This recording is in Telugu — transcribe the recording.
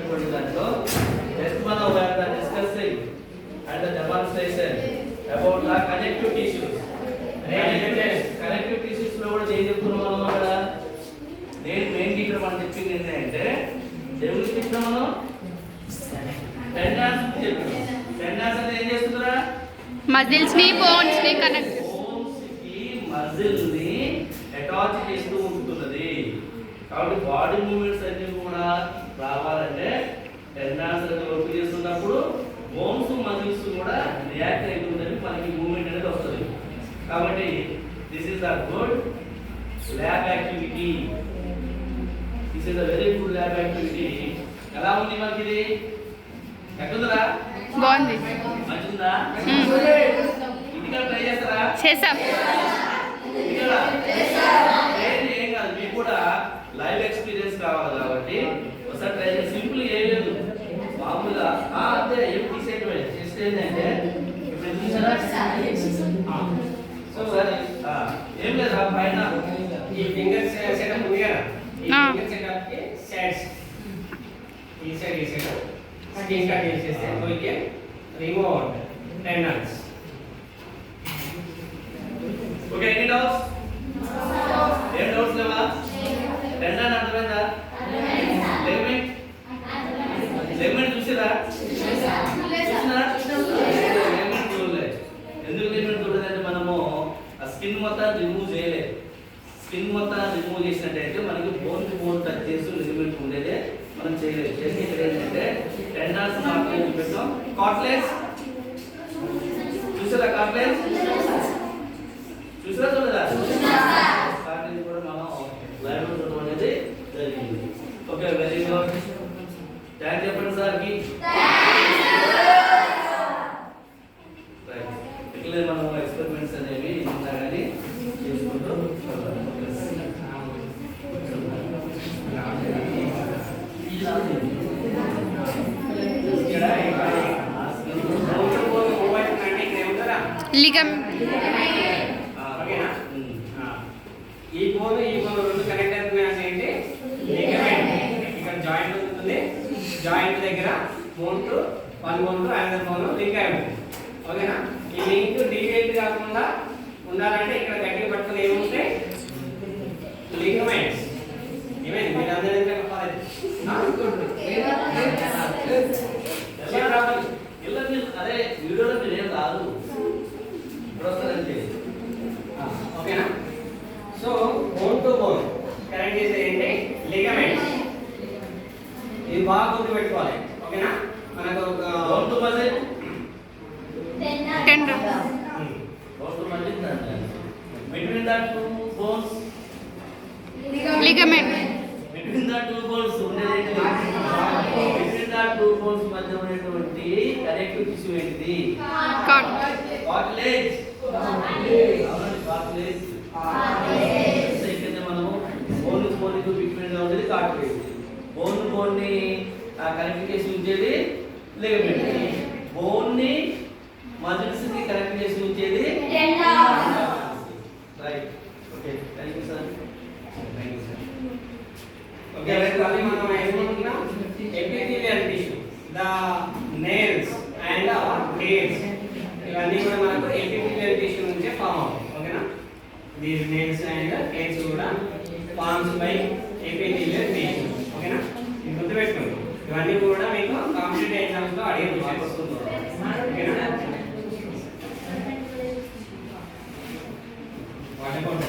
అనేటువంటి దాంట్లో జస్ట్ మనం discussing and demonstration about the connective tissues. Connective tissues లో కూడా ఏం చెప్తున్నాం మనం అక్కడ? నేను మెయిన్ ఇక్కడ మనం చెప్పింది ఏంటంటే దేవుడికి చెప్తున్నాం మనం టెండాన్స్ చెప్తున్నాం. టెండాన్స్ అంటే ఏం చేస్తుందా? మజిల్స్ ని బోన్స్ ని కనెక్ట్ మజిల్ ని అటాచ్ చేస్తూ ఉంటున్నది. కాబట్టి బాడీ మూవ్మెంట్స్ అన్ని కూడా రావాలంటే టెండాన్స్ వర్క్ చేస్తున్నప్పుడు బోన్స్ మజిల్స్ కూడా రియాక్ట్ అవుతుందని మనకి మూవ్మెంట్ అనేది వస్తుంది. కాబట్టి this is the good lab activity. This is the very good lab activity. ఎలా ఉంది మనకి ఇది? ఎట్లుందా? బాగుంది. మంచిదా? ఇంటికి ట్రై చేస్తారా? చేసాం. ఏం కాదు, మీకు కూడా లైవ్ ఎక్స్పీరియన్స్ కావాలి కాబట్టి ఒకసారి ట్రై చేసి. సింపుల్ ఏం లేదు, మామూలుగా అంతే. ఏం తీసేయటమే. చేస్తే ఏంటంటే ఇప్పుడు చూసారా ఒకసారి ఏం లేదా పైన ఈ ఫింగర్స్ సెటప్ ఉంది కదా, ఈ ఫింగర్ సెటప్ కి సైడ్స్ ఈ సైడ్ స్కిన్ కట్ చేసేస్తే we can remove tendons. Okay, any doubts? ఏం డౌట్స్ లేవా? టెండన్ అర్థమైందా? లెగ్మెంట్ లెగ్మెంట్ చూసారా? లెగ్మెంట్ చూడలేదు. ఎందుకు లెగ్మెంట్ చూడలేదంటే మనము ఆ స్కిన్ మొత్తం రిమూవ్ చేయలేదు. స్కిన్ మొత్తం రిమూవ్ చేసినట్టయితే మనకి బోన్ టు బోన్ టచ్ చేస్తూ లెగ్మెంట్ ఉండేదే మనం చేయలేదు. చేసి ఇక్కడ ఏంటంటే టెండాన్స్ మాత్రమే చూపెట్టాం. కార్ట్లేజ్ చూసారా? కార్ట్లేజ్ చూసారా చూడదా? కార్ట్లేజ్ కూడా మనం లైవ్ లో చూడడం అనేది జరిగింది. Okay, very good. థ్యాంక్ చెప్పండి సార్కి. ఇట్లే మనం ఎక్స్పెరిమెంట్స్ అనేవి ఇంకా కానీ చేసుకుంటూ లిగమ్ ఈ బోన్ రెండు కనెక్ట్ అవుతున్నాయి అంటే లిగమెంట్. ఇక్కడ జాయింట్ ఉంటుంది, జాయింట్ దగ్గర bone to one bone to another bone link అయి ఉంటుంది. ఓకేనా? ఈ లింక్ డీవియేట్ కాకుండా ఉండాలంటే ఇక్కడ గట్టిగా పట్టుకుని ఏముంటే లిగమెంట్స్. ఏమైంది మీరు అందరూ అదే వీడియోలో మీరు ఏం రాదు, ఇప్పుడు వస్తారంటే. ఓకేనా? So bone to bone connect చేసే ఏంటి? లిగమెంట్స్. ఇది బాగా గుర్తు పెట్టుకోవాలి. ఓకేనా? మనకు bone to muscle tendon bone to muscle between the two bones ligament between the two bones ఉండేది. బిట్వీన్ ద టూ బోన్స్ మధ్య ఉండేటువంటి కనెక్టివ్ టిష్యూ ఏంటిది? కార్టిలేజ్. కార్టిలేజ్. మనము బోన్ బోన్ బిట్వీన్ గా ఉండేది కార్టిలేజ్. బోన్ బోన్ ని కనెక్ట్ చేసి ఉంచేది లిగమెంట్. బోన్ ని మజిల్స్ కి కనెక్ట్ చేసి ఉంచేది right. Okay, thank you sir. Thank you sir. Okay, మళ్ళీ మనం ఏమనుకున్నాం? Epithelial tissue, the nails and hairs, ఇవన్నీ కూడా మనకు ఎపిథీలియల్ టిష్యూ నుంచే ఫామ్ అవుతాయి. ఓకేనా? దీస్ నెయిల్స్ అండ్ హెయిర్స్ కూడా ఫార్మ్స్ బై ఎపిథీలియల్ టిష్యూ. ఓకేనా? ఇది గుర్తుపెట్టుకోండి. ఇవన్నీ కూడా మీకు కాంపిటేటివ్ ఎగ్జామ్స్ లో అడిగే క్వశ్చన్స్. ఓకేనా? What about